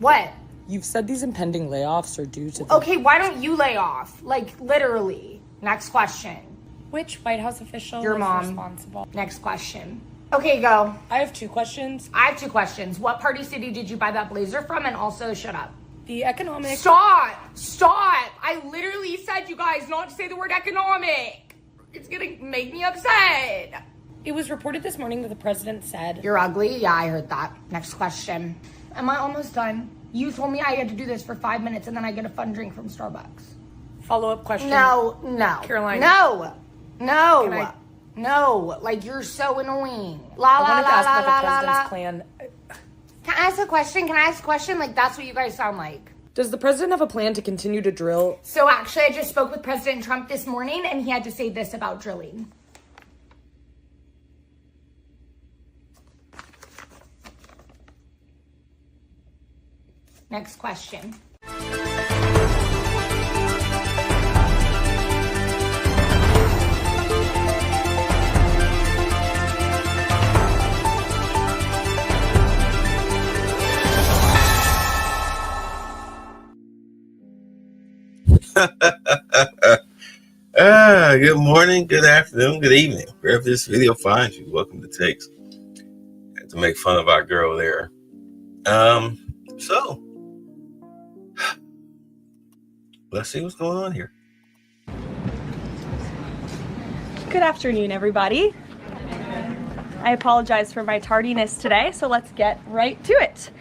What? You've said these impending layoffs are due to Okay, why don't you lay off? Like, literally. Next question. Which White House official Your was mom. responsible? Next question. Okay, go. I have 2 questions. I have 2 questions. What Party City did you buy that blazer from? And also, shut up. The economic... Stop! I literally said, you guys, not to say the word economic. It's gonna make me upset. It was reported this morning that the president said... You're ugly? Yeah, I heard that. Next question. Am I almost done? You told me I had to do this for 5 minutes and then I get a fun drink from Starbucks. Follow-up question. No. Caroline. No. I- No. Like, you're so annoying. I wanted to ask about the president's Can plan. I ask a question? Like, that's what you guys sound like. Does the president have a plan to continue to drill? So actually, I just spoke with President Trump this morning and he had to say this about drilling. Next question. Good morning, good afternoon, good evening. Wherever this video finds you, welcome to Takes. I had to make fun of our girl there. So let's see what's going on here. Good afternoon, everybody. I apologize for my tardiness today, so let's get right to it.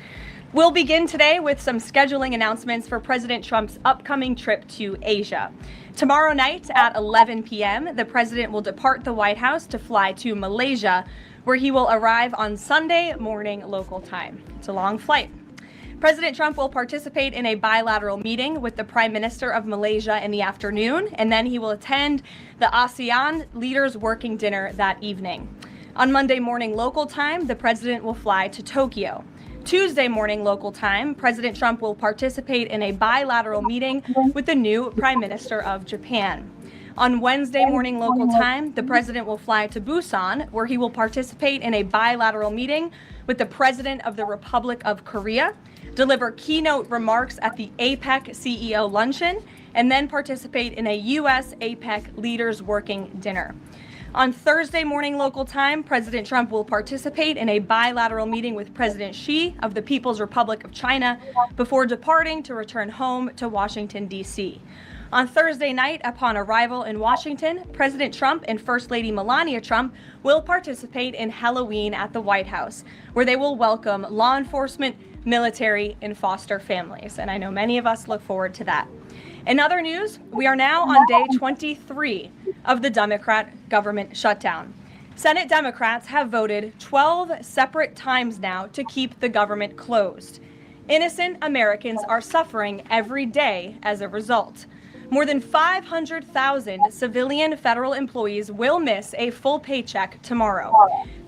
We'll begin today with some scheduling announcements for President Trump's upcoming trip to Asia. Tomorrow night at 11 p.m., the president will depart the White House to fly to Malaysia, where he will arrive on Sunday morning local time. It's a long flight. President Trump will participate in a bilateral meeting with the Prime Minister of Malaysia in the afternoon, and then he will attend the ASEAN Leaders Working Dinner that evening. On Monday morning local time, the president will fly to Tokyo. Tuesday morning local time, President Trump will participate in a bilateral meeting with the new Prime Minister of Japan. On Wednesday morning local time, the president will fly to Busan, where he will participate in a bilateral meeting with the President of the Republic of Korea, deliver keynote remarks at the APEC CEO luncheon, and then participate in a U.S. APEC Leaders Working Dinner. On Thursday morning local time, President Trump will participate in a bilateral meeting with President Xi of the People's Republic of China before departing to return home to Washington, D.C. On Thursday night, upon arrival in Washington, President Trump and First Lady Melania Trump will participate in Halloween at the White House, where they will welcome law enforcement, military, and foster families. And I know many of us look forward to that. In other news, we are now on day 23 of the Democrat government shutdown. Senate Democrats have voted 12 separate times now to keep the government closed. Innocent Americans are suffering every day as a result. More than 500,000 civilian federal employees will miss a full paycheck tomorrow.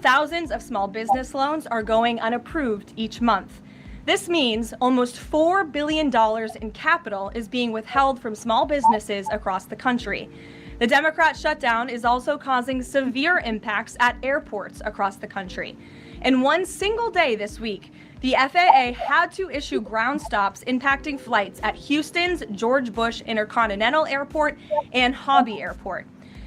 Thousands of small business loans are going unapproved each month. This means almost $4 billion in capital is being withheld from small businesses across the country. The Democrat shutdown is also causing severe impacts at airports across the country. In one single day this week, the FAA had to issue ground stops impacting flights at Houston's George Bush Intercontinental Airport and Hobby Airport.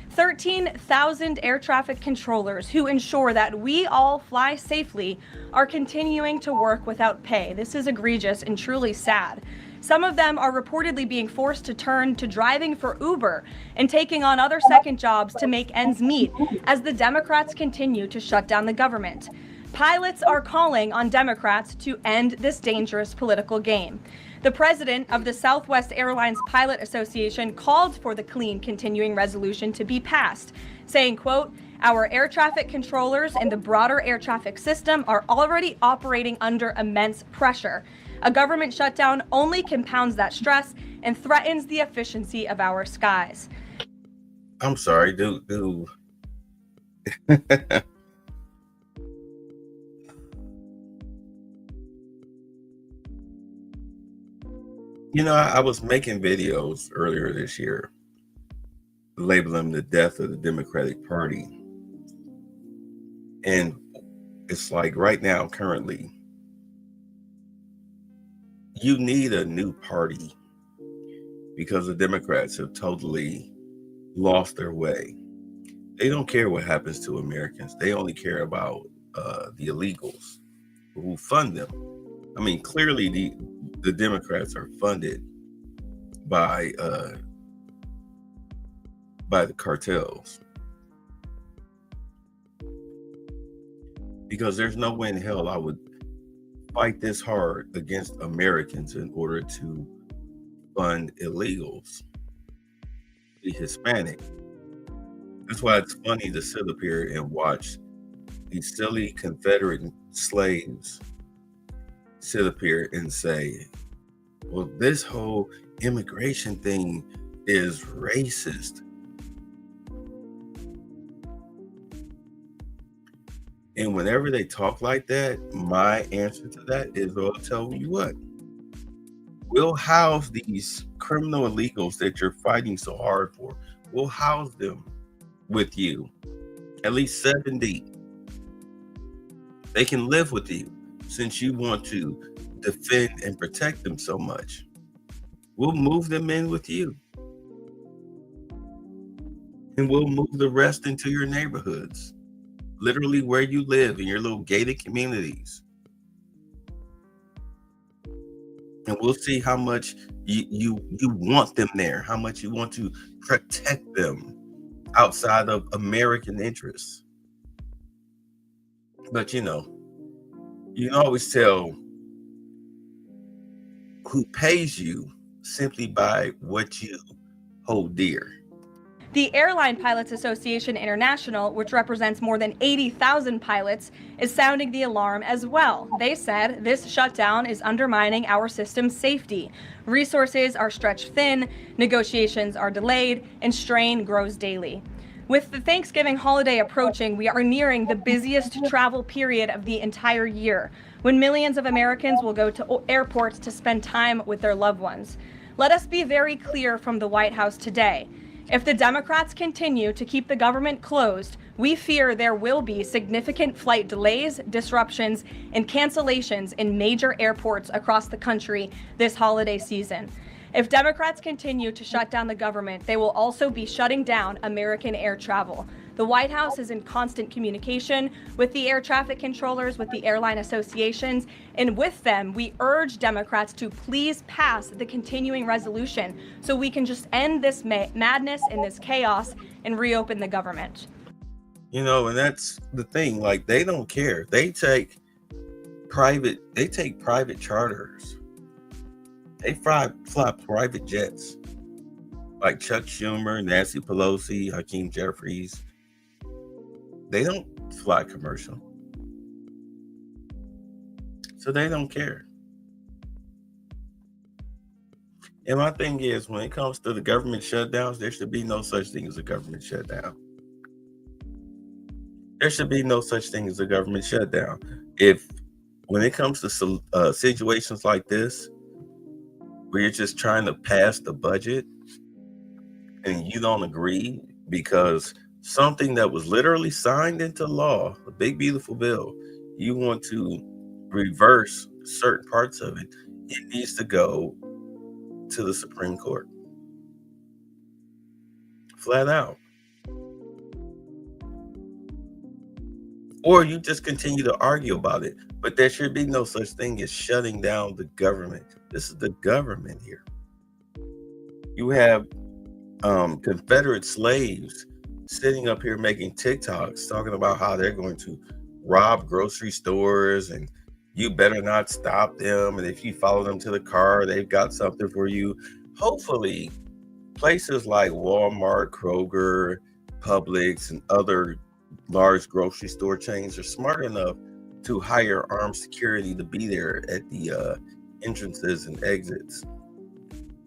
13,000 air traffic controllers who ensure that we all fly safely are continuing to work without pay. This is egregious and truly sad. Some of them are reportedly being forced to turn to driving for Uber and taking on other second jobs to make ends meet as the Democrats continue to shut down the government. Pilots are calling on Democrats to end this dangerous political game. The president of the Southwest Airlines Pilot Association called for the clean continuing resolution to be passed, saying, quote, "Our air traffic controllers and the broader air traffic system are already operating under immense pressure. A government shutdown only compounds that stress and threatens the efficiency of our skies." I'm sorry, dude. You know, I was making videos earlier this year labeling the death of the Democratic Party. And it's like right now, currently, you need a new party because the Democrats have totally lost their way. They don't care what happens to Americans. They only care about the illegals who fund them. I mean, clearly the Democrats are funded by the cartels, because there's no way in hell I would fight this hard against Americans in order to fund illegals, the Hispanic. That's why it's funny to sit up here and watch these silly Confederate slaves sit up here and say, well, this whole immigration thing is racist. And whenever they talk like that, my answer to that is, well, I'll tell you what, we'll house these criminal illegals that you're fighting so hard for. We'll house them with you, at least 70. They can live with you since you want to defend and protect them so much. We'll move them in with you. And we'll move the rest into your neighborhoods, literally where you live in your little gated communities. And we'll see how much you want them there, how much you want to protect them outside of American interests. But you can always tell who pays you simply by what you hold dear. The Airline Pilots Association International, which represents more than 80,000 pilots, is sounding the alarm as well. They said this shutdown is undermining our system's safety. Resources are stretched thin, negotiations are delayed, and strain grows daily. With the Thanksgiving holiday approaching, we are nearing the busiest travel period of the entire year, when millions of Americans will go to airports to spend time with their loved ones. Let us be very clear from the White House today. If the Democrats continue to keep the government closed, we fear there will be significant flight delays, disruptions, and cancellations in major airports across the country this holiday season. If Democrats continue to shut down the government, they will also be shutting down American air travel. The White House is in constant communication with the air traffic controllers, with the airline associations, and with them, we urge Democrats to please pass the continuing resolution so we can just end this madness and this chaos and reopen the government. And that's the thing. Like, they don't care. They take private charters. They fly private jets, like Chuck Schumer, Nancy Pelosi, Hakeem Jeffries. They don't fly commercial. So they don't care. And my thing is, when it comes to the government shutdowns, there should be no such thing as a government shutdown. There should be no such thing as a government shutdown. When it comes to situations like this, where you're just trying to pass the budget and you don't agree because something that was literally signed into law, a big, beautiful bill, you want to reverse certain parts of it, it needs to go to the Supreme Court. Flat out. Or you just continue to argue about it. But there should be no such thing as shutting down the government. This is the government here. You have Confederate slaves sitting up here making TikToks talking about how they're going to rob grocery stores and you better not stop them. And if you follow them to the car, they've got something for you. Hopefully, places like Walmart, Kroger, Publix, and other large grocery store chains are smart enough to hire armed security to be there at the entrances and exits,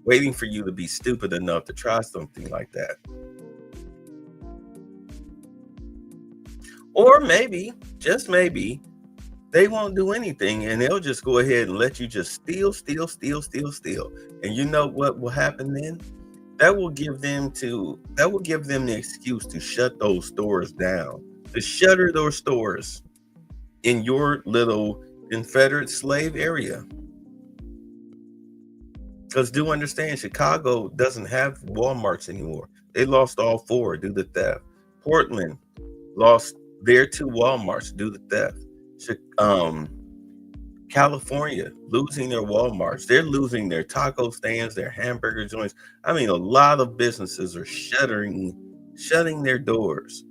waiting for you to be stupid enough to try something like that. Or maybe, just maybe, they won't do anything and they'll just go ahead and let you just steal. And you know what will happen then? That will give them the excuse to shut those stores down, to shutter those stores in your little Confederate slave area. Because do understand, Chicago doesn't have Walmarts anymore. They lost all 4 due to theft. Portland lost their 2 Walmarts due to theft. California losing their Walmarts. They're losing their taco stands, their hamburger joints. I mean, a lot of businesses are shutting their doors.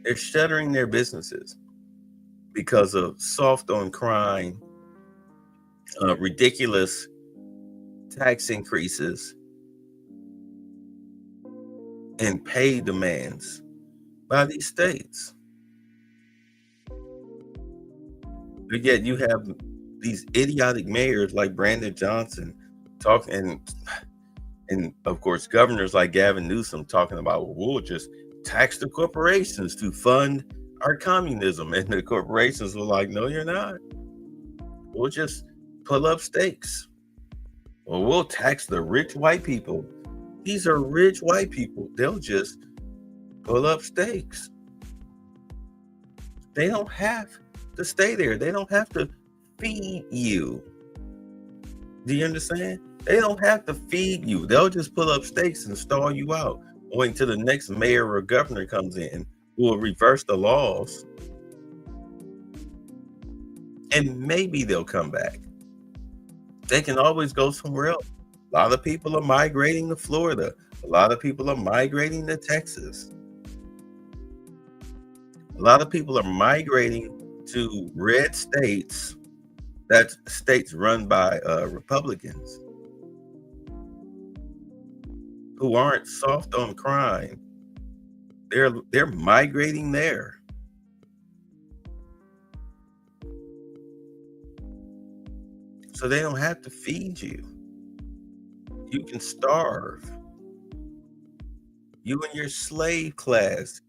They're shuttering their businesses because of soft on crime, ridiculous tax increases, and pay demands by these states. But yet you have these idiotic mayors like Brandon Johnson talking, and of course governors like Gavin Newsom talking about, well, we'll just tax the corporations to fund our communism. And the corporations were like, no, you're not. We'll just pull up stakes. Well, we'll tax the rich white people. These are rich white people. They'll just pull up stakes. They don't have to stay there. They don't have to feed you. Do you understand? They don't have to feed you. They'll just pull up stakes and stall you out, waiting till the next mayor or governor comes in who will reverse the laws. And maybe they'll come back. They can always go somewhere else. A lot of people are migrating to Florida. A lot of people are migrating to Texas. A lot of people are migrating to red states, that's states run by Republicans who aren't soft on crime. They're migrating there. So they don't have to feed you. You can starve. You and your slave class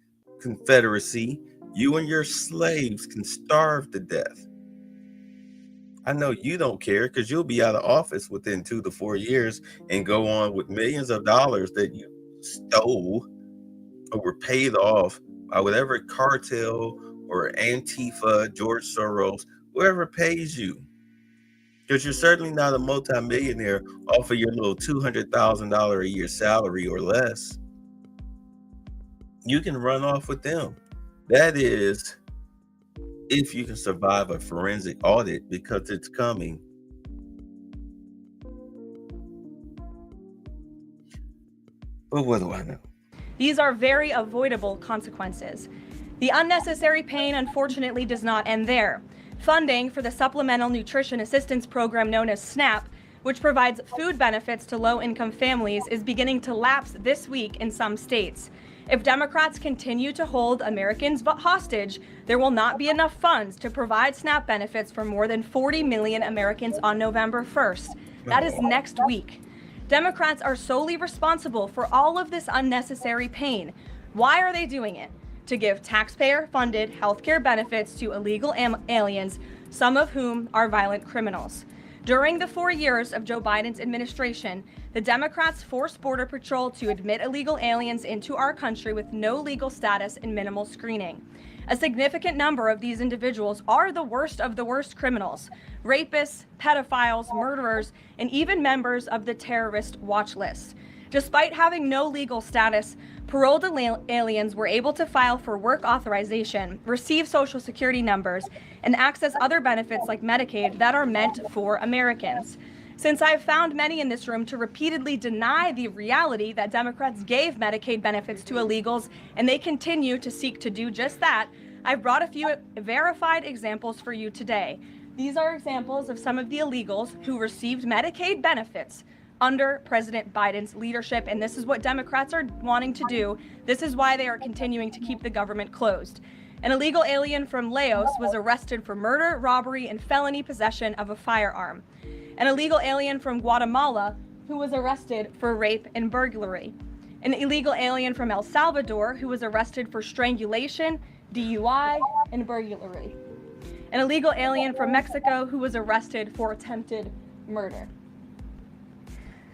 confederacy, you and your slaves can starve to death. I know you don't care because you'll be out of office within 2 to 4 years and go on with millions of dollars that you stole or were paid off by whatever cartel or Antifa, George Soros, whoever pays you. Because you're certainly not a multimillionaire off of your little $200,000 a year salary or less. You can run off with them. That is, if you can survive a forensic audit, because it's coming. But what do I know? These are very avoidable consequences. The unnecessary pain, unfortunately, does not end there. Funding for the Supplemental Nutrition Assistance Program known as SNAP, which provides food benefits to low-income families, is beginning to lapse this week in some states. If Democrats continue to hold Americans hostage, there will not be enough funds to provide SNAP benefits for more than 40 million Americans on November 1st. That is next week. Democrats are solely responsible for all of this unnecessary pain. Why are they doing it? To give taxpayer-funded healthcare benefits to illegal aliens, some of whom are violent criminals. During the 4 years of Joe Biden's administration, the Democrats forced Border Patrol to admit illegal aliens into our country with no legal status and minimal screening. A significant number of these individuals are the worst of the worst criminals: rapists, pedophiles, murderers, and even members of the terrorist watch list. Despite having no legal status, paroled aliens were able to file for work authorization, receive Social Security numbers, and access other benefits like Medicaid that are meant for Americans. Since I've found many in this room to repeatedly deny the reality that Democrats gave Medicaid benefits to illegals, and they continue to seek to do just that, I've brought a few verified examples for you today. These are examples of some of the illegals who received Medicaid benefits under President Biden's leadership, and this is what Democrats are wanting to do. This is why they are continuing to keep the government closed. An illegal alien from Laos was arrested for murder, robbery, and felony possession of a firearm. An illegal alien from Guatemala who was arrested for rape and burglary. An illegal alien from El Salvador who was arrested for strangulation, DUI, and burglary. An illegal alien from Mexico who was arrested for attempted murder.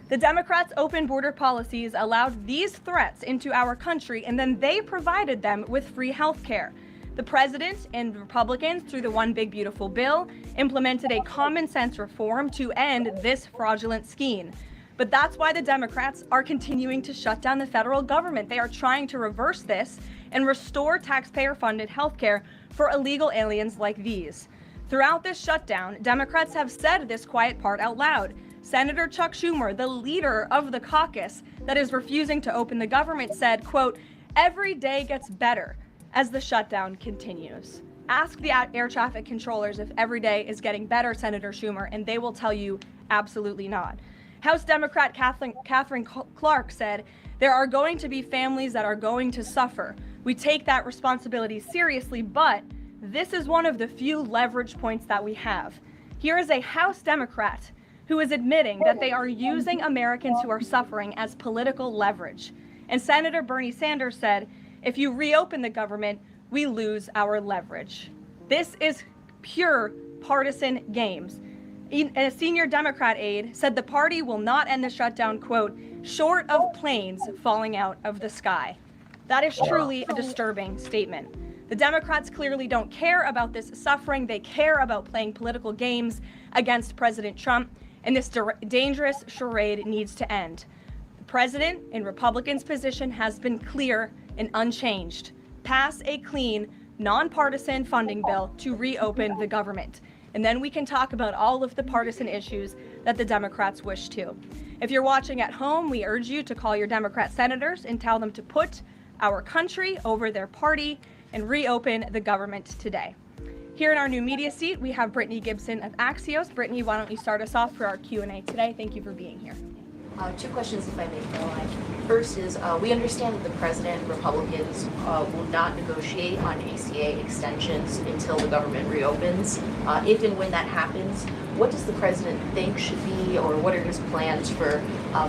The Democrats' open border policies allowed these threats into our country, and then they provided them with free health care. The president and Republicans, through the One Big Beautiful Bill, implemented a common sense reform to end this fraudulent scheme. But that's why the Democrats are continuing to shut down the federal government. They are trying to reverse this and restore taxpayer-funded healthcare for illegal aliens like these. Throughout this shutdown, Democrats have said this quiet part out loud. Senator Chuck Schumer, the leader of the caucus that is refusing to open the government, said, quote, "Every day gets better as the shutdown continues." Ask the air traffic controllers if every day is getting better, Senator Schumer, and they will tell you absolutely not. House Democrat Catherine Clark said, "There are going to be families that are going to suffer. We take that responsibility seriously, but this is one of the few leverage points that we have." Here is a House Democrat who is admitting that they are using Americans who are suffering as political leverage. And Senator Bernie Sanders said, "If you reopen the government, we lose our leverage." This is pure partisan games. A senior Democrat aide said the party will not end the shutdown, quote, "short of planes falling out of the sky." That is truly a disturbing statement. The Democrats clearly don't care about this suffering. They care about playing political games against President Trump, and this dangerous charade needs to end. The president and Republicans' position has been clear and unchanged. Pass a clean, nonpartisan funding bill to reopen the government. And then we can talk about all of the partisan issues that the Democrats wish to. If you're watching at home, we urge you to call your Democrat senators and tell them to put our country over their party and reopen the government today. Here in our new media seat, we have Brittany Gibson of Axios. Brittany, why don't you start us off for our Q&A today? Thank you for being here. Two questions, if I may, Karoline. First is, we understand that the president and Republicans will not negotiate on ACA extensions until the government reopens. If and when that happens, what does the president think should be, or what are his plans for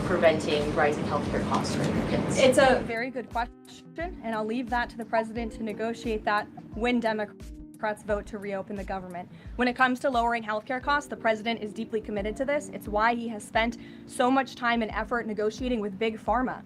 preventing rising healthcare costs for Americans? It's a very good question, and I'll leave that to the president to negotiate that when Democrats vote to reopen the government. When it comes to lowering healthcare costs, the president is deeply committed to this. It's why he has spent so much time and effort negotiating with Big Pharma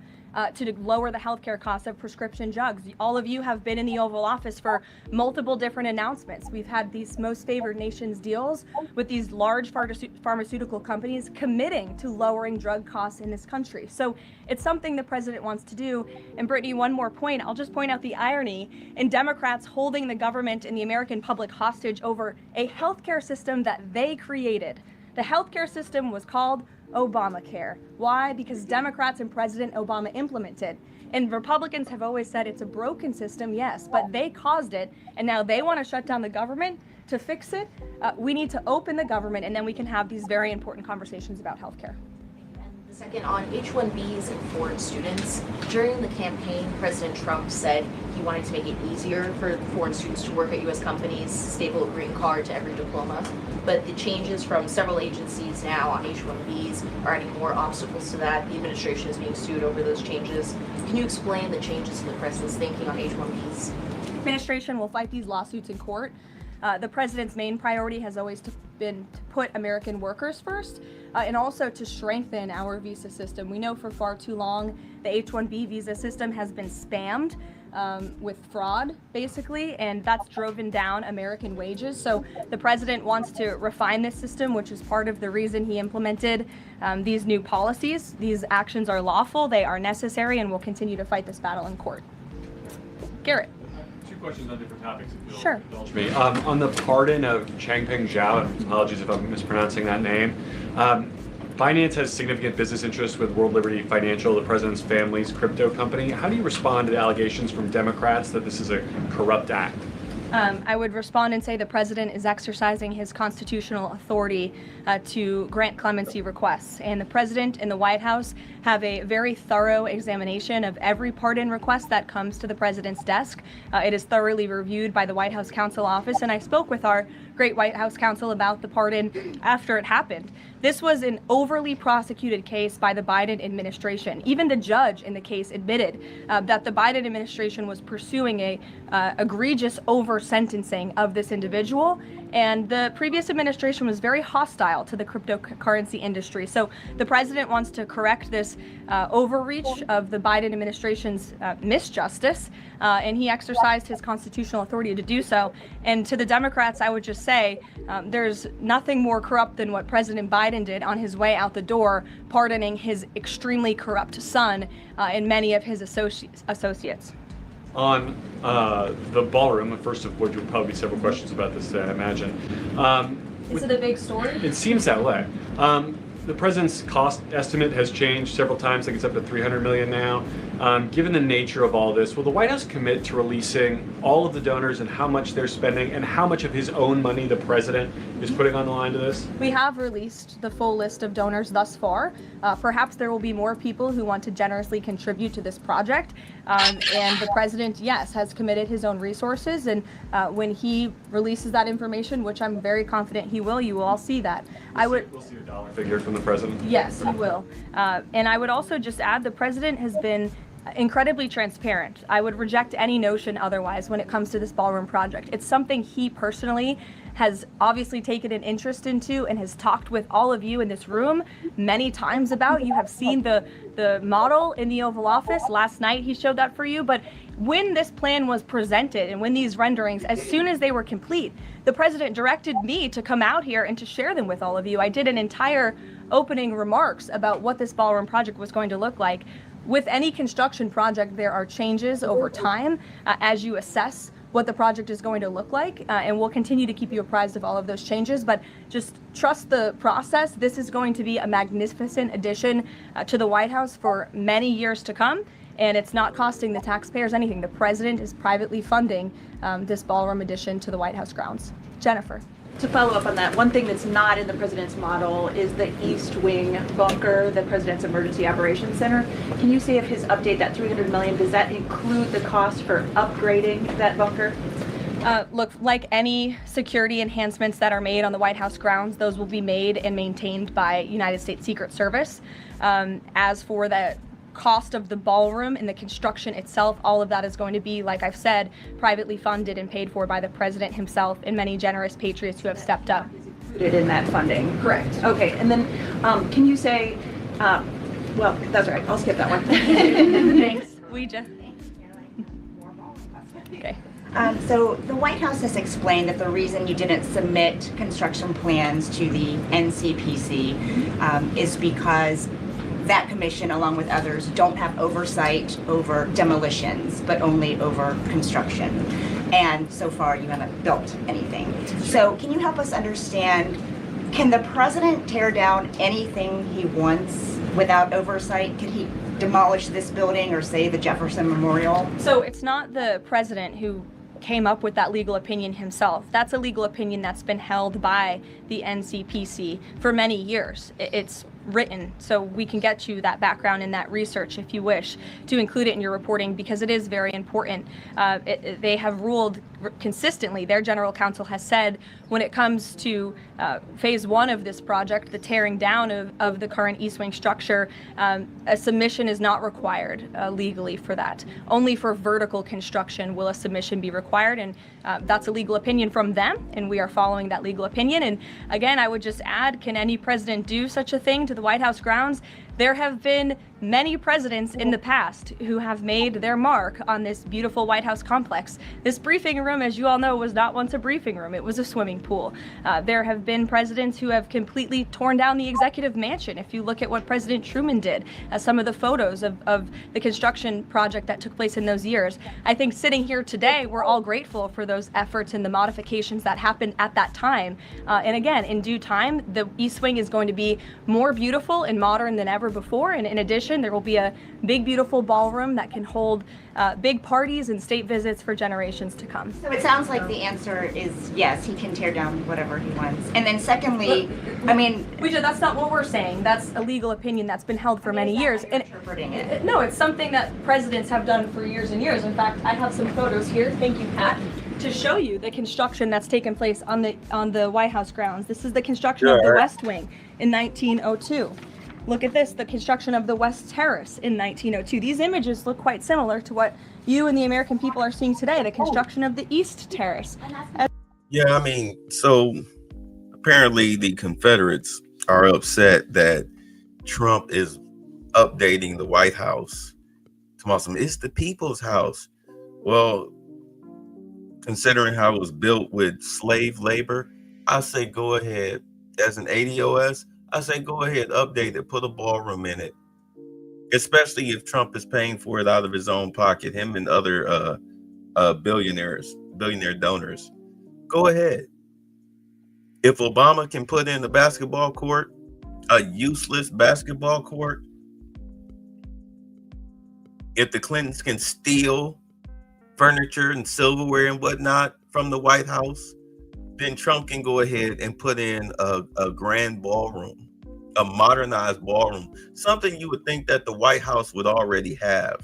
to lower the healthcare costs of prescription drugs. All of you have been in the Oval Office for multiple different announcements. We've had these most favored nations deals with these large pharmaceutical companies committing to lowering drug costs in this country. So it's something the president wants to do. And Brittany, one more point. I'll just point out the irony in Democrats holding the government and the American public hostage over a healthcare system that they created. The healthcare system was called Obamacare. Why? Because Democrats and President Obama implemented. And Republicans have always said it's a broken system, yes, but they caused it, and now they want to shut down the government to fix it. We need to open the government, and then we can have these very important conversations about healthcare. The second, on H-1Bs and foreign students, during the campaign, President Trump said he wanted to make it easier for foreign students to work at U.S. companies, staple a green card to every diploma. But the changes from several agencies now on H-1Bs are adding more obstacles to that. The administration is being sued over those changes. Can you explain the changes in the president's thinking on H-1Bs? The administration will fight these lawsuits in court. The president's main priority has always been to put American workers first, and also to strengthen our visa system. We know for far too long the H-1B visa system has been spammed with fraud, basically, and that's driven down American wages. So the president wants to refine this system, which is part of the reason he implemented these new policies. These actions are lawful, they are necessary, and we'll continue to fight this battle in court. Garrett. Questions on different topics. If you'll Sure. indulge me. On the pardon of Changpeng Zhao, and apologies if I'm mispronouncing that name, Binance has significant business interests with World Liberty Financial, the president's family's crypto company. How do you respond to the allegations from Democrats that this is a corrupt act? I would respond and say the president is exercising his constitutional authority to grant clemency requests. And the president and the White House have a very thorough examination of every pardon request that comes to the president's desk. It is thoroughly reviewed by the White House Counsel Office, and I spoke with our great White House counsel about the pardon after it happened. This was an overly prosecuted case by the Biden administration. Even the judge in the case admitted that the Biden administration was pursuing a egregious over-sentencing of this individual, and the previous administration was very hostile to the cryptocurrency industry. So the president wants to correct this overreach of the Biden administration's misjustice, and he exercised his constitutional authority to do so. And to the Democrats, I would just say there's nothing more corrupt than what President Biden did on his way out the door, pardoning his extremely corrupt son and many of his associates. On the ballroom, first of which will probably be several questions about this today, I imagine. Is it a big story? It seems that way. The president's cost estimate has changed several times. I think it's up to $300 million now. Given the nature of all this, will the White House commit to releasing all of the donors and how much they're spending and how much of his own money the president is putting on the line to this? We have released the full list of donors thus far. Perhaps there will be more people who want to generously contribute to this project. And the president, yes, has committed his own resources. And when he releases that information, which I'm very confident he will, you will all see that. We'll see a dollar figure from the president? Yes, he will. And I would also just add the president has been incredibly transparent. I would reject any notion otherwise when it comes to this ballroom project. It's something he personally has obviously taken an interest into and has talked with all of you in this room many times about. You have seen the model in the Oval Office. Last night he showed that for you. But when this plan was presented and when these renderings, as soon as they were complete, the president directed me to come out here and to share them with all of you. I did an entire opening remarks about what this ballroom project was going to look like. With any construction project, there are changes over time as you assess what the project is going to look like, and we'll continue to keep you apprised of all of those changes, but just trust the process. This is going to be a magnificent addition to the White House for many years to come, and it's not costing the taxpayers anything. The president is privately funding this ballroom addition to the White House grounds. Jennifer. To follow up on that, one thing that's not in the president's model is the East Wing bunker, the president's emergency operations center. Can you say if his update, that $300 million, does that include the cost for upgrading that bunker? Look, like any security enhancements that are made on the White House grounds, those will be made and maintained by United States Secret Service. As for the cost of the ballroom and the construction itself, all of that is going to be, like I've said, privately funded and paid for by the president himself and many generous patriots who have stepped up. Included in that funding? Correct. Okay, and then can you say, well, that's all right, I'll skip that one. Thanks. We just... Okay. So the White House has explained that the reason you didn't submit construction plans to the NCPC is because that commission, along with others, don't have oversight over demolitions, but only over construction. And so far, you haven't built anything. So can you help us understand, can the president tear down anything he wants without oversight? Could he demolish this building or, say, the Jefferson Memorial? So it's not the president who came up with that legal opinion himself. That's a legal opinion that's been held by the NCPC for many years. It's written, so we can get you that background and that research if you wish to include it in your reporting, because it is very important. They have ruled consistently. Their general counsel has said when it comes to phase one of this project, the tearing down of the current East Wing structure, a submission is not required legally for that. Only for vertical construction will a submission be required, and that's a legal opinion from them, and we are following that legal opinion. And again, I would just add, can any president do such a thing to the White House grounds? There have been many presidents in the past who have made their mark on this beautiful White House complex. This briefing room, as you all know, was not once a briefing room. It was a swimming pool. There have been presidents who have completely torn down the executive mansion. If you look at what President Truman did, some of the photos of the construction project that took place in those years, I think sitting here today, we're all grateful for those efforts and the modifications that happened at that time. And again, in due time, the East Wing is going to be more beautiful and modern than ever before. And in addition, there will be a big, beautiful ballroom that can hold big parties and state visits for generations to come. So it sounds like the answer is yes, he can tear down whatever he wants. And then secondly, I mean... that's not what we're saying. That's a legal opinion that's been held for many years. And interpreting it. No, it's something that presidents have done for years and years. In fact, I have some photos here. Thank you, Pat. to show you the construction that's taken place on the White House grounds. This is the construction of the West Wing in 1902. Look at this, the construction of the West Terrace in 1902. These images look quite similar to what you and the American people are seeing today, the construction of the East Terrace. Yeah, I mean, so apparently the Confederates are upset that Trump is updating the White House. It's the people's house. Well, considering how it was built with slave labor, I say go ahead. As an ADOS, I say go ahead, update it, put a ballroom in it. Especially if Trump is paying for it out of his own pocket, him and other billionaire donors. Go ahead. If Obama can put in a basketball court, a useless basketball court, if the Clintons can steal furniture and silverware and whatnot from the White House, then Trump can go ahead and put in a grand ballroom, a modernized ballroom, something you would think that the White House would already have.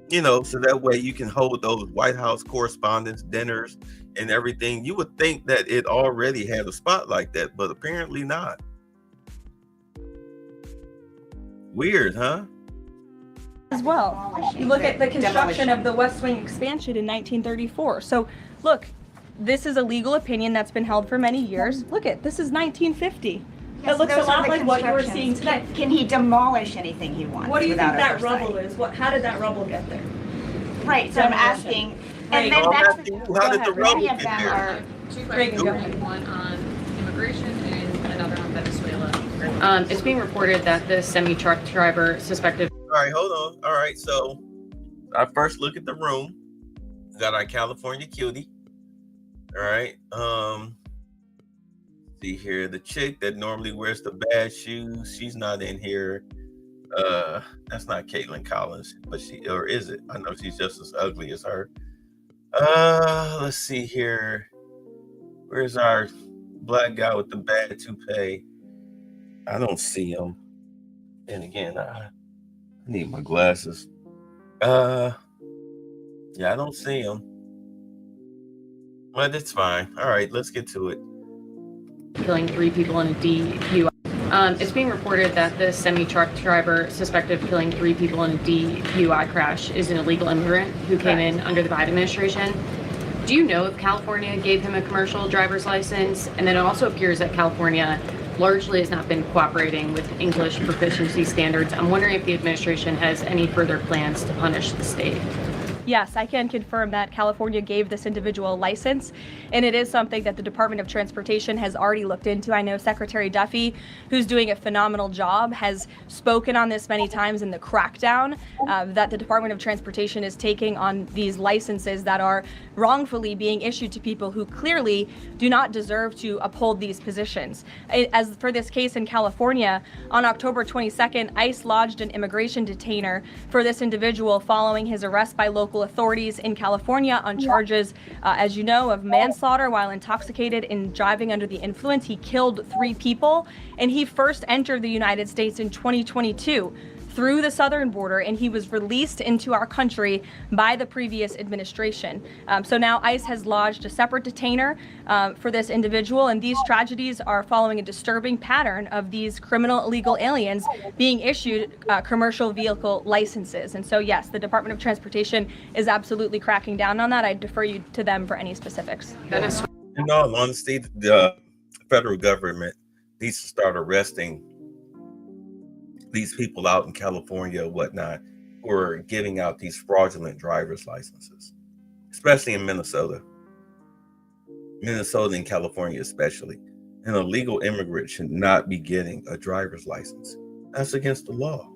You know, so that way you can hold those White House correspondence dinners and everything. You would think that it already had a spot like that, but apparently not. Weird, huh? As well. You look at the construction of the West Wing expansion in 1934. So look, this is a legal opinion that's been held for many years. Look at, this is 1950. It looks a lot like what you're seeing today. Can he demolish anything he wants? What do you think that oversight? rubble is? How did that rubble get there? Right, so I'm asking, and then I'm that's asking you, how did the rubble many of get them there? are. Two Reagan, questions, go ahead. one on immigration and another on Venezuela. It's being reported that the semi-truck driver suspected. All right, hold on. All right, so I first look at the room. We got our California cutie. All right. See here, the chick that normally wears the bad shoes, she's not in here. That's not Caitlin Collins, but or is it? I know she's just as ugly as her. Let's see here. Where's our black guy with the bad toupee? I don't see him. And again, I need my glasses. Yeah, I don't see him. But it's fine. All right, let's get to it. Killing 3 people in a DUI. It's being reported that the semi-truck driver suspected of killing 3 people in a DUI crash is an illegal immigrant who came in under the Biden administration. Do you know if California gave him a commercial driver's license? And then it also appears that California largely has not been cooperating with English proficiency standards. I'm wondering if the administration has any further plans to punish the state. Yes, I can confirm that California gave this individual a license, and it is something that the Department of Transportation has already looked into. I know Secretary Duffy, who's doing a phenomenal job, has spoken on this many times in the crackdown that the Department of Transportation is taking on these licenses that are wrongfully being issued to people who clearly do not deserve to uphold these positions. As for this case in California, on October 22nd, ICE lodged an immigration detainer for this individual following his arrest by local authorities in California on charges, as you know, of manslaughter while intoxicated and driving under the influence. He killed 3 people, and he first entered the United States in 2022 through the southern border, and he was released into our country by the previous administration. So now ICE has lodged a separate detainer for this individual, and these tragedies are following a disturbing pattern of these criminal illegal aliens being issued commercial vehicle licenses. And so yes, the Department of Transportation is absolutely cracking down on that. I defer you to them for any specifics. In all honesty, the federal government needs to start arresting these people out in California or whatnot who are giving out these fraudulent driver's licenses, especially in Minnesota and California especially. An illegal immigrant should not be getting a driver's license. That's against the law.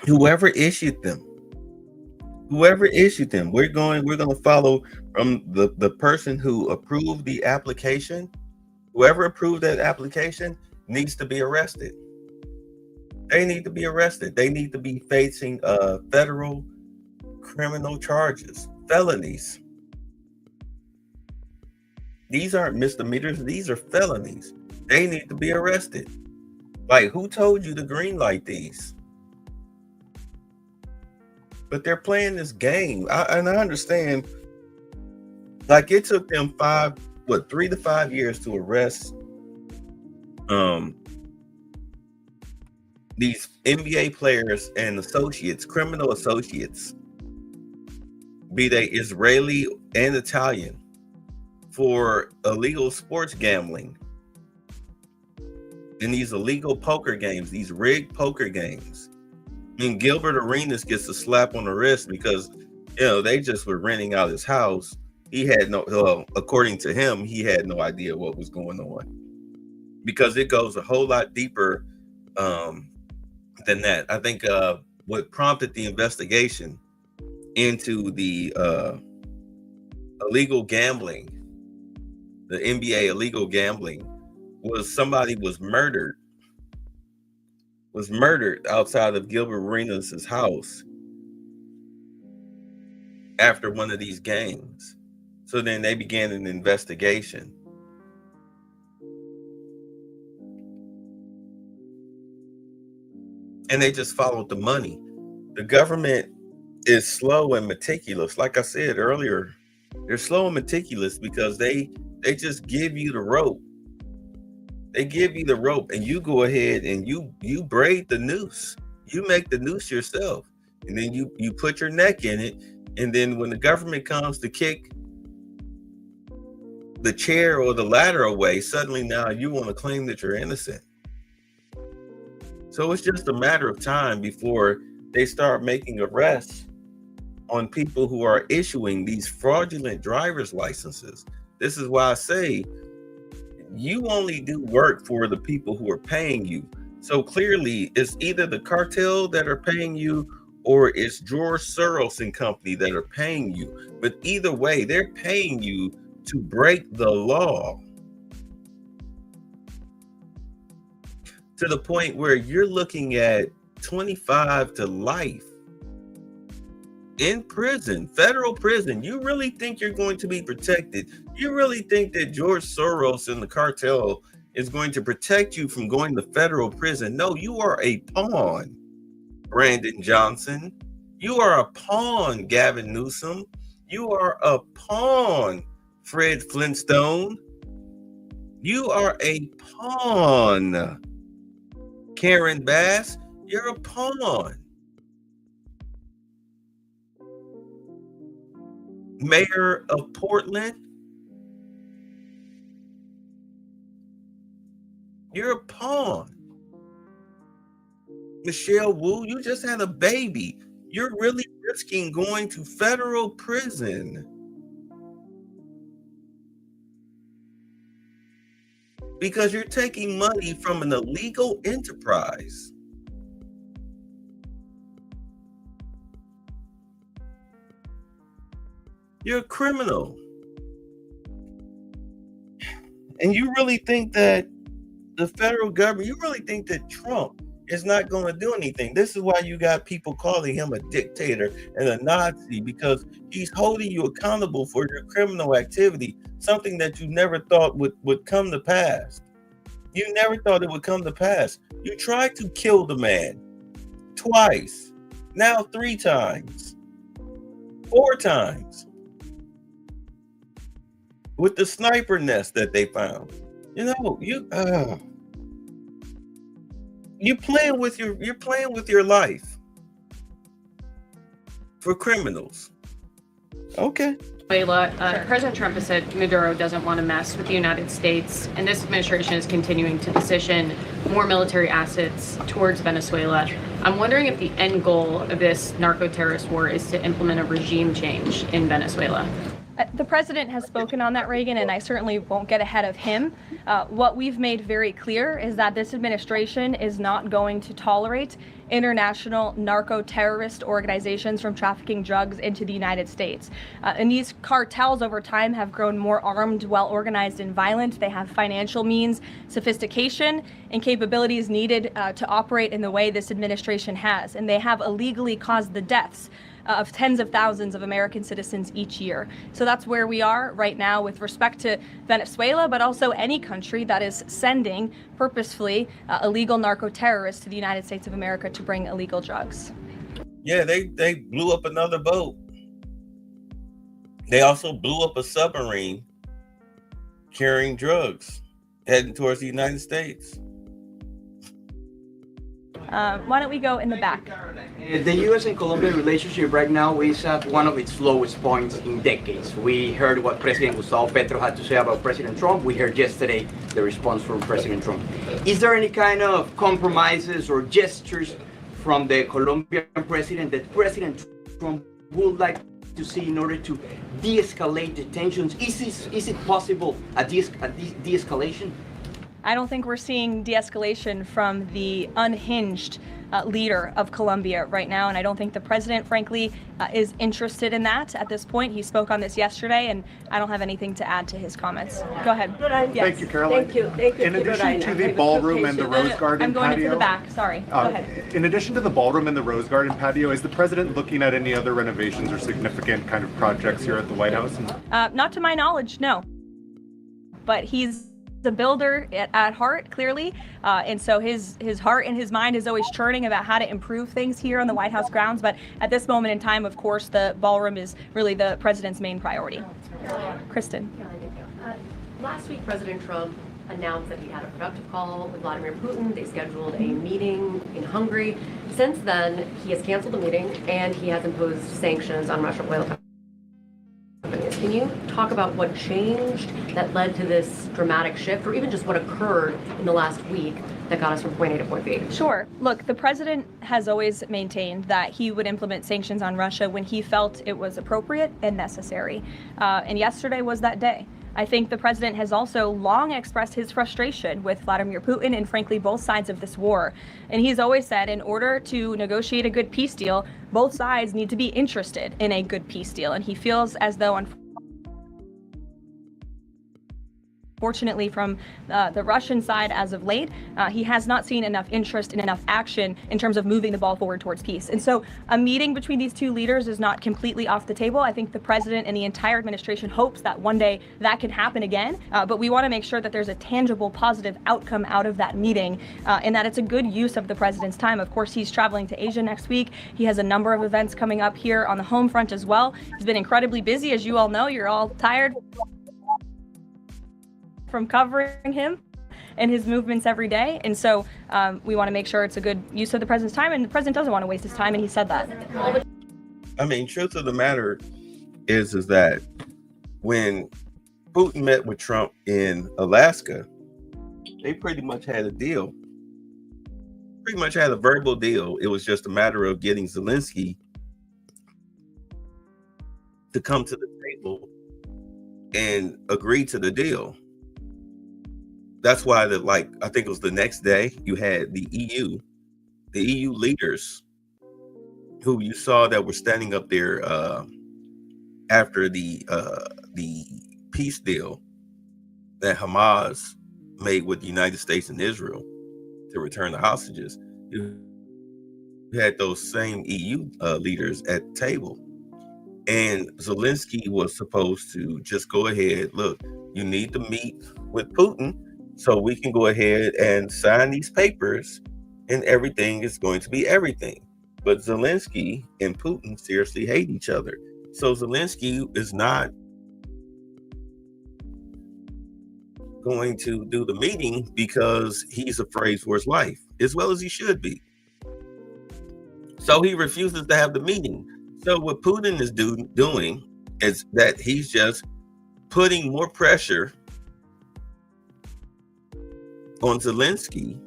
Whoever issued them, we're going to follow from the person who approved the application. Whoever approved that application needs to be arrested. They need to be arrested. They need to be facing federal criminal charges, felonies. These aren't misdemeanors. These are felonies. They need to be arrested. Like, who told you to green light these? but they're playing this game. And I understand, like, it took them 3 to 5 years to arrest these NBA players and associates, criminal associates, be they Israeli and Italian, for illegal sports gambling in these illegal poker games, these rigged poker games. And Gilbert Arenas gets a slap on the wrist because, they just were renting out his house. He had according to him, he had no idea what was going on, because it goes a whole lot deeper than that. I think what prompted the investigation into the illegal gambling, the NBA illegal gambling, was somebody was murdered outside of Gilbert Arenas' house after one of these games. So then they began an investigation. And they just followed the money. The government is slow and meticulous. Like I said earlier, they're slow and meticulous because they just give you the rope. They give you the rope, and you go ahead and you braid the noose. You make the noose yourself, and then you put your neck in it. And then when the government comes to kick the chair or the ladder away, suddenly now you want to claim that you're innocent. So it's just a matter of time before they start making arrests on people who are issuing these fraudulent driver's licenses. This is why I say you only do work for the people who are paying you. So clearly it's either the cartel that are paying you or it's George Soros and company that are paying you. But either way, they're paying you to break the law to the point where you're looking at 25 to life in prison, federal prison. You really think you're going to be protected? You really think that George Soros and the cartel is going to protect you from going to federal prison? No, you are a pawn, Brandon Johnson. You are a pawn, Gavin Newsom. You are a pawn, Fred Flintstone. You are a pawn, Karen Bass. You're a pawn. Mayor of Portland, you're a pawn. Michelle Wu, you just had a baby. You're really risking going to federal prison because you're taking money from an illegal enterprise. You're a criminal. And you really think that the federal government, you really think that Trump is not going to do anything? This is why you got people calling him a dictator and a Nazi, because he's holding you accountable for your criminal activity, something that you never thought would come to pass. You never thought it would come to pass. You tried to kill the man twice, now 3 times, 4 times. With the sniper nest that they found. You're playing with your life for criminals. Okay. President Trump has said Maduro doesn't want to mess with the United States, and this administration is continuing to position more military assets towards Venezuela. I'm wondering if the end goal of this narco-terrorist war is to implement a regime change in Venezuela. The president has spoken on that, Reagan, and I certainly won't get ahead of him. What we've made very clear is that this administration is not going to tolerate international narco-terrorist organizations from trafficking drugs into the United States. And these cartels over time have grown more armed, well-organized, and violent. They have financial means, sophistication, and capabilities needed to operate in the way this administration has. And they have illegally caused the deaths of tens of thousands of American citizens each year. So that's where we are right now with respect to Venezuela, but also any country that is sending purposefully illegal narco-terrorists to the United States of America to bring illegal drugs. Yeah, they blew up another boat. They also blew up a submarine carrying drugs heading towards the United States. Why don't we go in the back? The U.S. and Colombia relationship right now is at one of its lowest points in decades. We heard what President Gustavo Petro had to say about President Trump. We heard yesterday the response from President Trump. Is there any kind of compromises or gestures from the Colombian president that President Trump would like to see in order to de-escalate the tensions? Is it possible a de-escalation? I don't think we're seeing de-escalation from the unhinged leader of Colombia right now, and I don't think the president, frankly, is interested in that at this point. He spoke on this yesterday, and I don't have anything to add to his comments. Go ahead. Yes. Thank you, Caroline. Thank you. In addition to the ballroom and the Rose Garden I'm going patio, into the back. Sorry. Go ahead. in addition to the ballroom and the Rose Garden patio, is the president looking at any other renovations or significant kind of projects here at the White House? Not to my knowledge, no. But he's a builder at heart, clearly, and so his heart and his mind is always churning about how to improve things here on the White House grounds. But at this moment in time, of course, the ballroom is really the president's main priority. Kristen. Last week, President Trump announced that he had a productive call with Vladimir Putin. They scheduled a meeting in Hungary. Since then, he has canceled the meeting and he has imposed sanctions on Russian oil companies. Can you talk about what changed that led to this dramatic shift, or even just what occurred in the last week that got us from point A to point B? Sure. Look, the president has always maintained that he would implement sanctions on Russia when he felt it was appropriate and necessary. And yesterday was that day. I think the president has also long expressed his frustration with Vladimir Putin and, frankly, both sides of this war. And he's always said in order to negotiate a good peace deal, both sides need to be interested in a good peace deal. And he feels as though, unfortunately, from the Russian side as of late, he has not seen enough interest and enough action in terms of moving the ball forward towards peace. And so a meeting between these two leaders is not completely off the table. I think the president and the entire administration hopes that one day that can happen again. But we want to make sure that there's a tangible, positive outcome out of that meeting and that it's a good use of the president's time. Of course, he's traveling to Asia next week. He has a number of events coming up here on the home front as well. He's been incredibly busy, as you all know. You're all tired from covering him and his movements every day. And so we want to make sure it's a good use of the president's time, and the president doesn't want to waste his time, and he said that. I mean, truth of the matter is that when Putin met with Trump in Alaska, they pretty much had a deal. Pretty much had a verbal deal. It was just a matter of getting Zelensky to come to the table and agree to the deal. That's why I think it was the next day, you had the EU leaders who you saw that were standing up there after the peace deal that Hamas made with the United States and Israel to return the hostages. You had those same EU leaders at the table. And Zelensky was supposed to just go ahead, look, you need to meet with Putin so we can go ahead and sign these papers and everything is going to be everything. But Zelensky and Putin seriously hate each other. So Zelensky is not going to do the meeting because he's afraid for his life, as well as he should be. So he refuses to have the meeting. So what Putin is doing is that he's just putting more pressure on Zelensky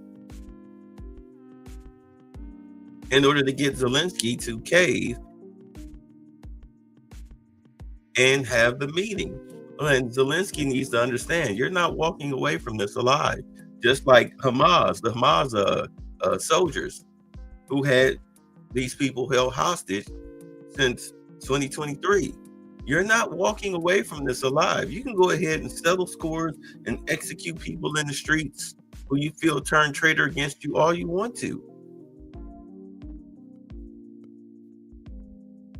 in order to get Zelensky to cave and have the meeting. And Zelensky needs to understand, you're not walking away from this alive. Just like Hamas, the Hamas soldiers who had these people held hostage since 2023. You're not walking away from this alive. You can go ahead and settle scores and execute people in the streets who you feel turn traitor against you all you want to.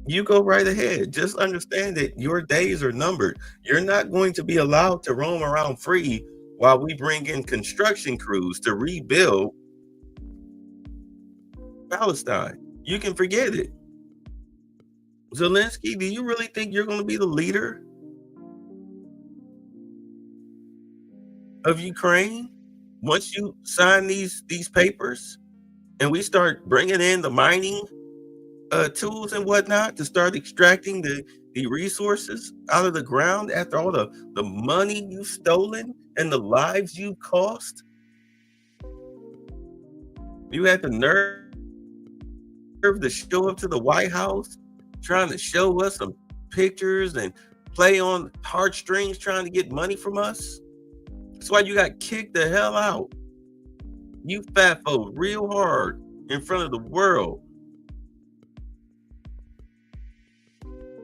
You go right ahead. Just understand that your days are numbered. You're not going to be allowed to roam around free while we bring in construction crews to rebuild Palestine. You can forget it. Zelensky, do you really think you're going to be the leader of Ukraine once you sign these papers and we start bringing in the mining tools and whatnot to start extracting the resources out of the ground after all the money you've stolen and the lives you cost? You had the nerve to show up to the White House trying to show us some pictures and play on heartstrings trying to get money from us. That's why you got kicked the hell out. You fat-foed real hard in front of the world.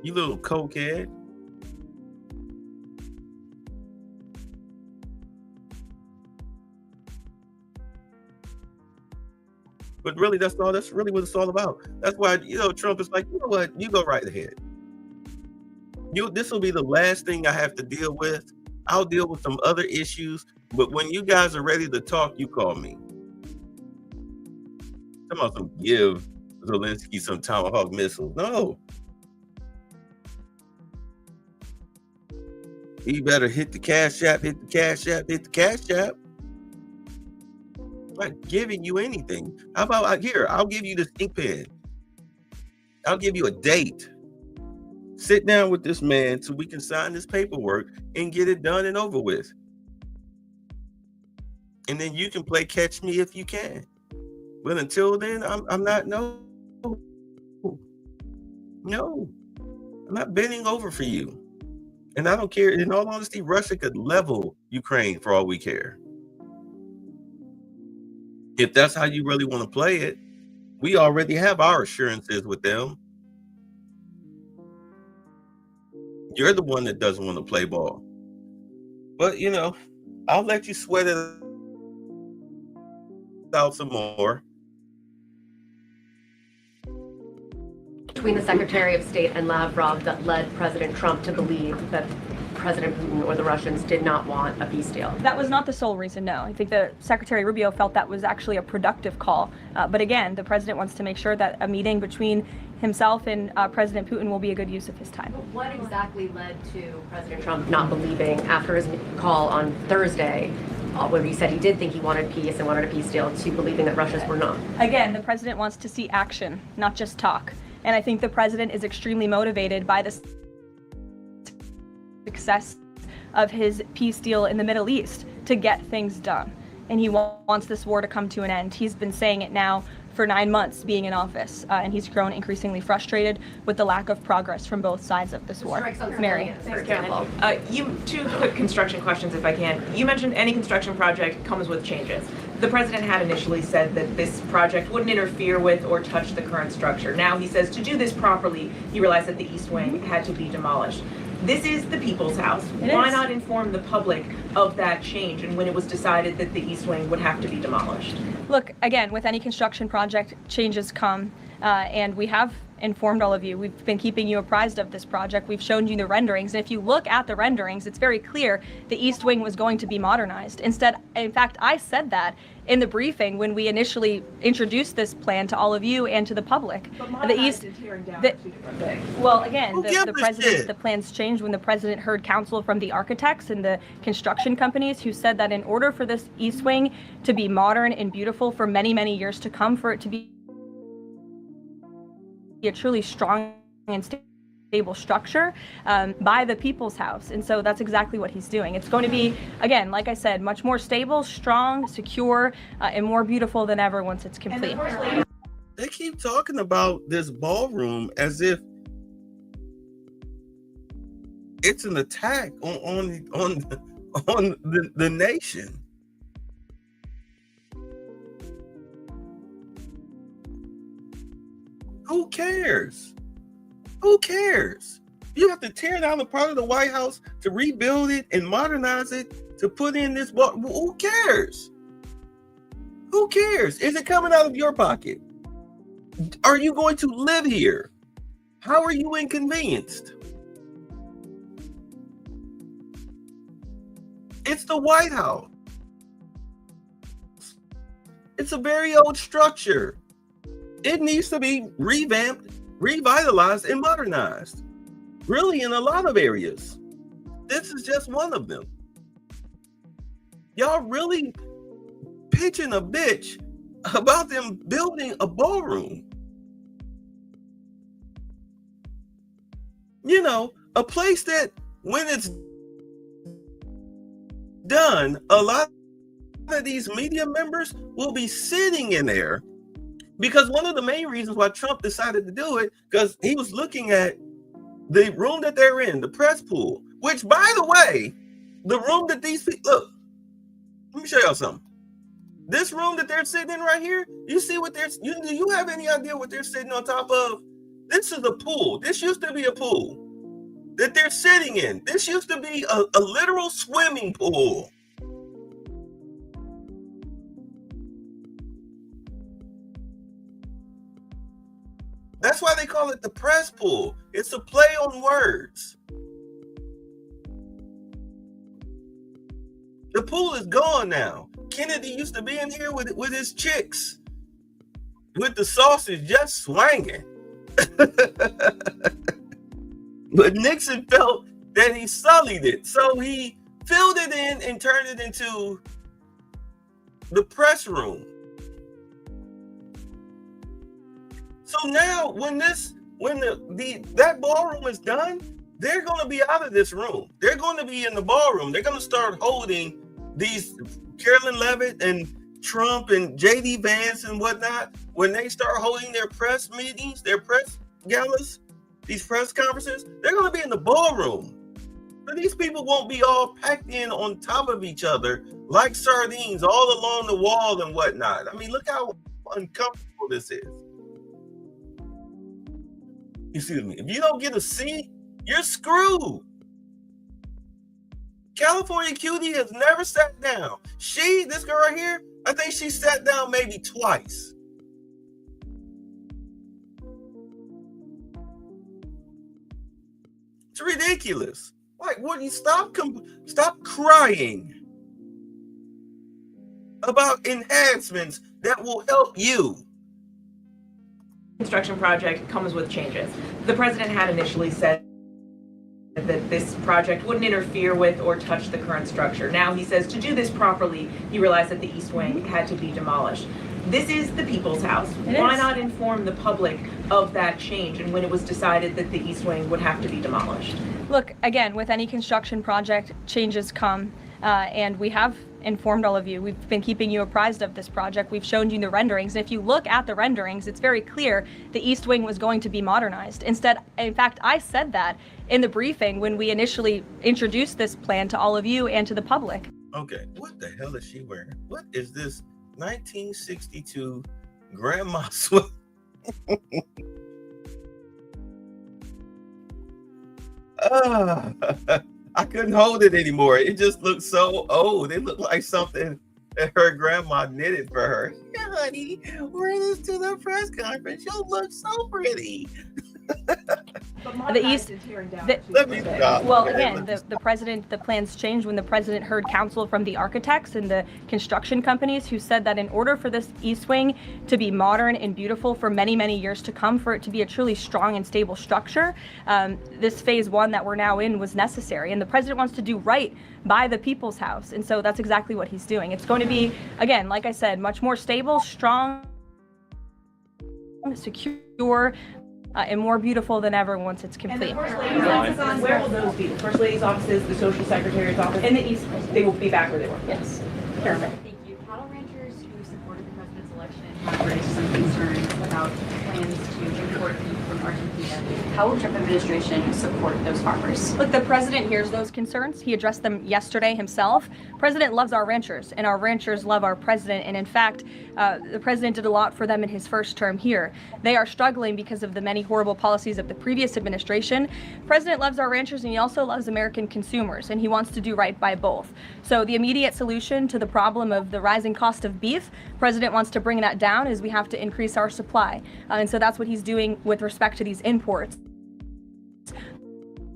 You little cokehead. But really, that's really what it's all about. That's why, Trump is like, you know what? You go right ahead. This will be the last thing I have to deal with. I'll deal with some other issues. But when you guys are ready to talk, you call me. Come on, give Zelensky some Tomahawk missiles. No. He better hit the Cash App, hit the Cash App, hit the Cash App. I'm not giving you anything. How about here? I'll give you this ink pen. I'll give you a date. Sit down with this man so we can sign this paperwork and get it done and over with. And then you can play catch me if you can. But until then, I'm not, no. No. I'm not bending over for you. And I don't care. In all honesty, Russia could level Ukraine for all we care. If that's how you really want to play it, we already have our assurances with them. You're the one that doesn't want to play ball. But, I'll let you sweat it out some more. Between the Secretary of State and Lavrov that led President Trump to believe that President Putin or the Russians did not want a peace deal? That was not the sole reason, no. I think the Secretary Rubio felt that was actually a productive call. But again, the president wants to make sure that a meeting between himself and President Putin will be a good use of his time. What exactly led to President Trump not believing after his call on Thursday, where he said he did think he wanted peace and wanted a peace deal, to believing that Russians were not? Again, the president wants to see action, not just talk. And I think the president is extremely motivated by the success of his peace deal in the Middle East to get things done. And he wants this war to come to an end. He's been saying it now for 9 months being in office, and he's grown increasingly frustrated with the lack of progress from both sides of this war. Mary. For example. Two quick construction questions, if I can. You mentioned any construction project comes with changes. The president had initially said that this project wouldn't interfere with or touch the current structure. Now he says to do this properly, he realized that the East Wing had to be demolished. This is the people's house. Why not inform the public of that change and when it was decided that the East Wing would have to be demolished? Look, again, with any construction project, changes come, and we have informed all of you. We've been keeping you apprised of this project. We've shown you the renderings. And if you look at the renderings, it's very clear the East Wing was going to be modernized. Instead, in fact, I said that in the briefing when we initially introduced this plan to all of you and to the public. But the East and tearing down are two different things. Well, again, the plans changed when the president heard counsel from the architects and the construction companies who said that in order for this East Wing to be modern and beautiful for many, many years to come, for it to be a truly strong and stable structure by the people's house. And so that's exactly what he's doing. It's going to be, again, like I said, much more stable, strong, secure, and more beautiful than ever once it's complete. They keep talking about this ballroom as if it's an attack on the nation. Who cares? Who cares? You have to tear down a part of the White House to rebuild it and modernize it to put in this ball. Who cares? Who cares? Is it coming out of your pocket? Are you going to live here? How are you inconvenienced? It's the White House. It's a very old structure. It needs to be revamped, revitalized and modernized. Really, in a lot of areas. This is just one of them. Y'all really pitching a bitch about them building a ballroom. You know, a place that when it's done, a lot of these media members will be sitting in there, because one of the main reasons why Trump decided to do it, because he was looking at the room that they're in, the press pool, which, by the way, the room that these people, look, let me show y'all something. This room that they're sitting in right here, you see what do you have any idea what they're sitting on top of? This is a pool. This used to be a pool that they're sitting in. This used to be a literal swimming pool. That's why they call it the press pool. It's a play on words. The pool is gone now. Kennedy used to be in here with his chicks, with the sausage just swinging. But Nixon felt that he sullied it, so he filled it in and turned it into the press room. So now, when that ballroom is done, they're going to be out of this room. They're going to be in the ballroom. They're going to start holding these Carolyn Levitt and Trump and J.D. Vance and whatnot. When they start holding their press meetings, their press galas, these press conferences, they're going to be in the ballroom. So these people won't be all packed in on top of each other like sardines all along the wall and whatnot. I mean, look how uncomfortable this is. Excuse me. If you don't get a seat, you're screwed. California Cutie has never sat down. This girl right here, I think she sat down maybe twice. It's ridiculous. Like, would you stop crying about enhancements that will help you? Construction project comes with changes. The president had initially said that this project wouldn't interfere with or touch the current structure. Now he says to do this properly, he realized that the East Wing had to be demolished. This is the people's house. Why not inform the public of that change and when it was decided that the East Wing would have to be demolished? Look, again, with any construction project, changes come, and we have informed all of you. We've been keeping you apprised of this project. We've shown you the renderings. And if you look at the renderings, it's very clear the East Wing was going to be modernized. In fact, I said that in the briefing when we initially introduced this plan to all of you and to the public. Okay, what the hell is she wearing? What is this 1962 grandma sweater? I couldn't hold it anymore. It just looked so old. It looked like something that her grandma knitted for her. Yeah, honey, wear this to the press conference. You'll look so pretty. The East, well, again, the plans changed when the president heard counsel from the architects and the construction companies who said that in order for this East Wing to be modern and beautiful for many, many years to come, for it to be a truly strong and stable structure, this phase one that we're now in was necessary. And the president wants to do right by the people's house. And so that's exactly what he's doing. It's going to be, again, like I said, much more stable, strong, secure, and more beautiful than ever once it's complete. And the First Lady's offices, where will those be? The First Lady's offices, the Social Secretary's office? In the East. They will be back where they were? Yes. Perfect. Thank you. Cattle ranchers who supported the president's election have raised some concerns about plans to import beef from Argentina. How will Trump administration support those farmers? Look, the president hears those concerns. He addressed them yesterday himself. The president loves our ranchers, and our ranchers love our president. And in fact, the president did a lot for them in his first term here. They are struggling because of the many horrible policies of the previous administration. The president loves our ranchers, and he also loves American consumers, and he wants to do right by both. So the immediate solution to the problem of the rising cost of beef, the president wants to bring that down, is we have to increase our supply. And so that's what he's doing with respect to these imports.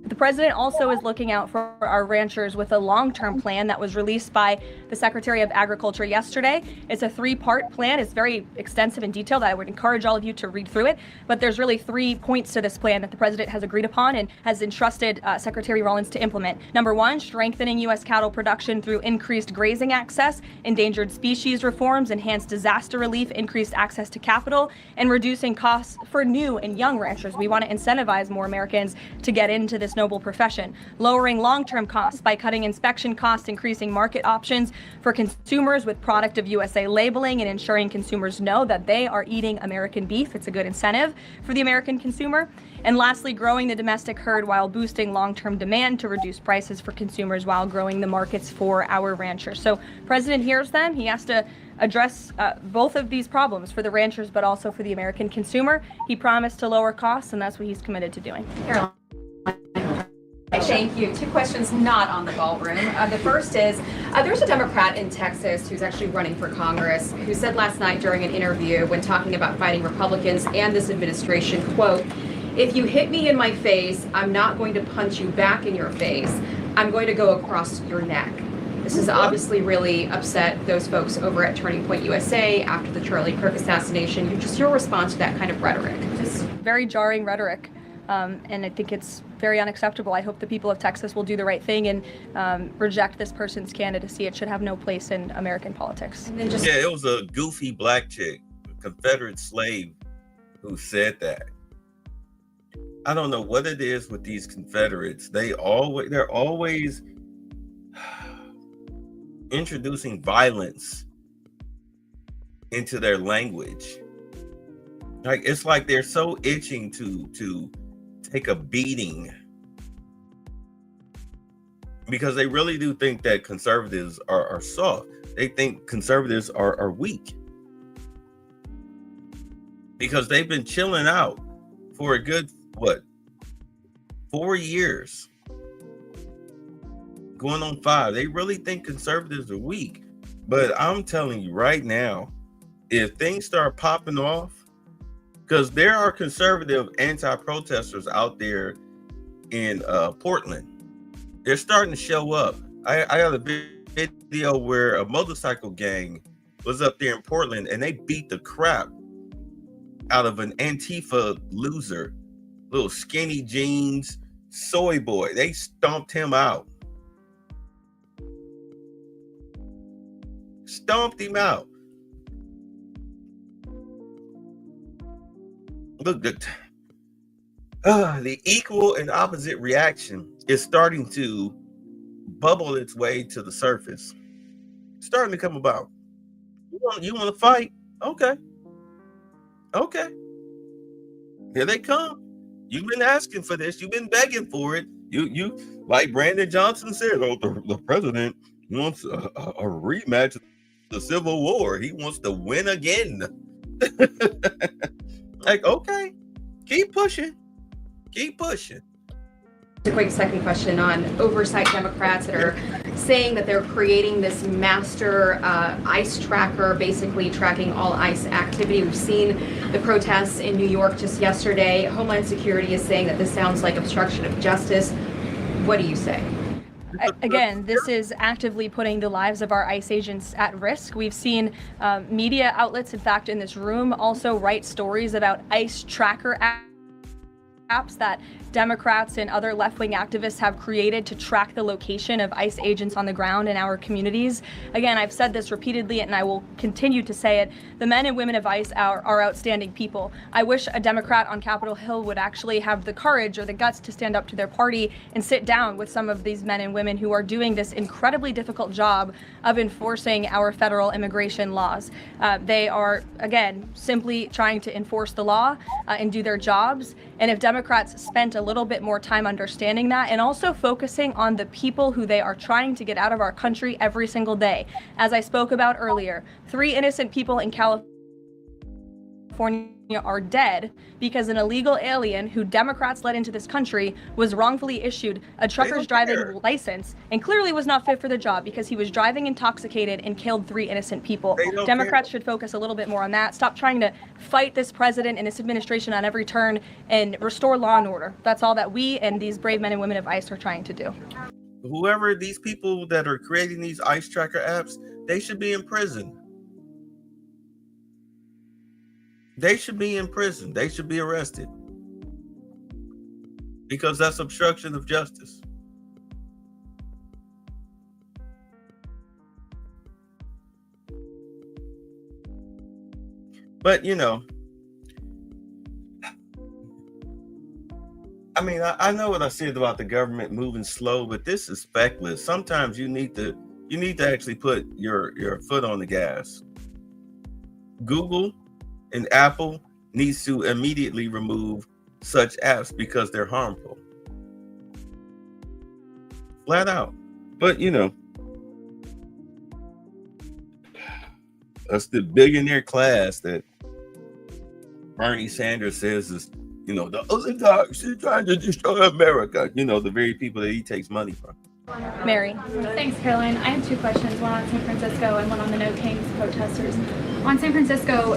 The president also is looking out for our ranchers with a long-term plan that was released by the Secretary of Agriculture yesterday. It's a 3-part plan. It's very extensive and detailed. I would encourage all of you to read through it. But there's really 3 points to this plan that the president has agreed upon and has entrusted Secretary Rollins to implement. Number 1, strengthening U.S. cattle production through increased grazing access, endangered species reforms, enhanced disaster relief, increased access to capital, and reducing costs for new and young ranchers. We want to incentivize more Americans to get into this noble profession. Lowering long-term costs by cutting inspection costs, increasing market options for consumers with product of USA labeling, and ensuring consumers know that they are eating American beef. It's a good incentive for the American consumer. And lastly, growing the domestic herd while boosting long-term demand to reduce prices for consumers while growing the markets for our ranchers. So President hears them. He has to address both of these problems for the ranchers, but also for the American consumer. He promised to lower costs, and that's what he's committed to doing. Thank you. 2 questions not on the ballroom. The first is, there's a Democrat in Texas who's actually running for Congress who said last night during an interview when talking about fighting Republicans and this administration, quote, "If you hit me in my face, I'm not going to punch you back in your face. I'm going to go across your neck." This has obviously really upset those folks over at Turning Point USA after the Charlie Kirk assassination. Just your response to that kind of rhetoric. Just very jarring rhetoric. And I think it's very unacceptable. I hope the people of Texas will do the right thing and reject this person's candidacy. It should have no place in American politics. Yeah, it was a goofy black chick, a Confederate slave, who said that. I don't know what it is with these Confederates. They're always introducing violence into their language. Like, it's like they're so itching to take a beating because they really do think that conservatives are soft. They think conservatives are weak because they've been chilling out for a good, 4 years, going on 5. They really think conservatives are weak. But I'm telling you right now, if things start popping off, because there are conservative anti-protesters out there in Portland. They're starting to show up. I got a video where a motorcycle gang was up there in Portland and they beat the crap out of an Antifa loser, little skinny jeans, soy boy. They stomped him out. Stomped him out. Look, the equal and opposite reaction is starting to bubble its way to the surface. It's starting to come about. You want to fight? Okay. Here they come. You've been asking for this. You've been begging for it. You like Brandon Johnson said, the president wants a rematch of the Civil War. He wants to win again. Like, okay, keep pushing. A quick second question on oversight Democrats that are saying that they're creating this master ICE tracker, basically tracking all ICE activity. We've seen the protests in New York just yesterday. Homeland Security is saying that this sounds like obstruction of justice. What do you say? Again, this is actively putting the lives of our ICE agents at risk. We've seen media outlets, in fact, in this room, also write stories about ICE tracker apps that Democrats and other left-wing activists have created to track the location of ICE agents on the ground in our communities. Again, I've said this repeatedly and I will continue to say it. The men and women of ICE are outstanding people. I wish a Democrat on Capitol Hill would actually have the courage or the guts to stand up to their party and sit down with some of these men and women who are doing this incredibly difficult job of enforcing our federal immigration laws. They are, again, simply trying to enforce the law and do their jobs. And if Democrats spent a little bit more time understanding that and also focusing on the people who they are trying to get out of our country every single day. As I spoke about earlier, 3 innocent people in California California are dead because an illegal alien who Democrats let into this country was wrongfully issued a trucker's driving license and clearly was not fit for the job because he was driving intoxicated and killed 3 innocent people. Democrats should focus a little bit more on that. Stop trying to fight this president and this administration on every turn and restore law and order. That's all that we and these brave men and women of ICE are trying to do. Whoever these people that are creating these ICE tracker apps, they should be in prison. They should be in prison. They should be arrested. Because that's obstruction of justice. But, you know, I mean, I know what I said about the government moving slow, but this is feckless. Sometimes you need to actually put your foot on the gas. Google and Apple needs to immediately remove such apps because they're harmful. Flat out. But, you know, that's the billionaire class that Bernie Sanders says is, you know, the oligarchs are trying to destroy America. You know, the very people that he takes money from. Mary. Thanks, Caroline. I have 2 questions, one on San Francisco and one on the No Kings protesters. On San Francisco,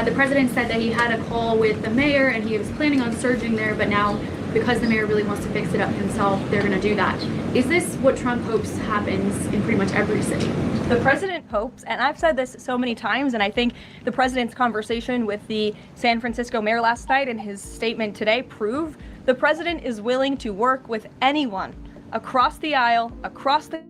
the president said that he had a call with the mayor and he was planning on surging there, but now because the mayor really wants to fix it up himself, they're going to do that. Is this what Trump hopes happens in pretty much every city? The president hopes, and I've said this so many times, and I think the president's conversation with the San Francisco mayor last night and his statement today prove the president is willing to work with anyone across the aisle, across the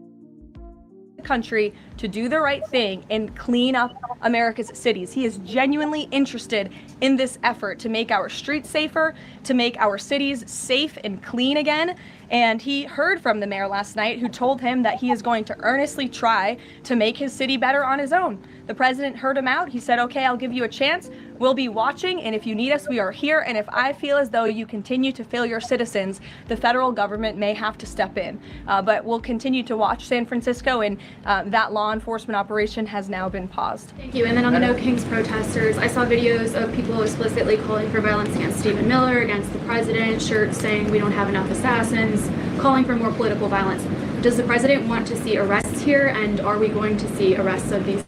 country to do the right thing and clean up America's cities. He is genuinely interested in this effort to make our streets safer, to make our cities safe and clean again. And he heard from the mayor last night who told him that he is going to earnestly try to make his city better on his own. The president heard him out. He said, okay, I'll give you a chance. We'll be watching, and if you need us, we are here. And if I feel as though you continue to fail your citizens, the federal government may have to step in. But we'll continue to watch San Francisco, and that law enforcement operation has now been paused. Thank you. And then on the No Kings protesters, I saw videos of people explicitly calling for violence against Stephen Miller, against the president, shirts saying we don't have enough assassins, calling for more political violence. Does the president want to see arrests here, and are we going to see arrests of these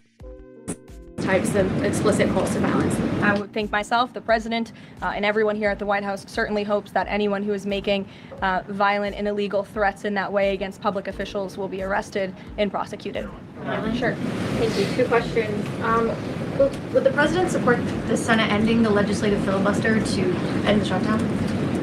types of explicit calls to violence? I would think myself, the president, and everyone here at the White House certainly hopes that anyone who is making violent and illegal threats in that way against public officials will be arrested and prosecuted. Sure. Thank you. 2 questions. Would the president support the Senate ending the legislative filibuster to end the shutdown?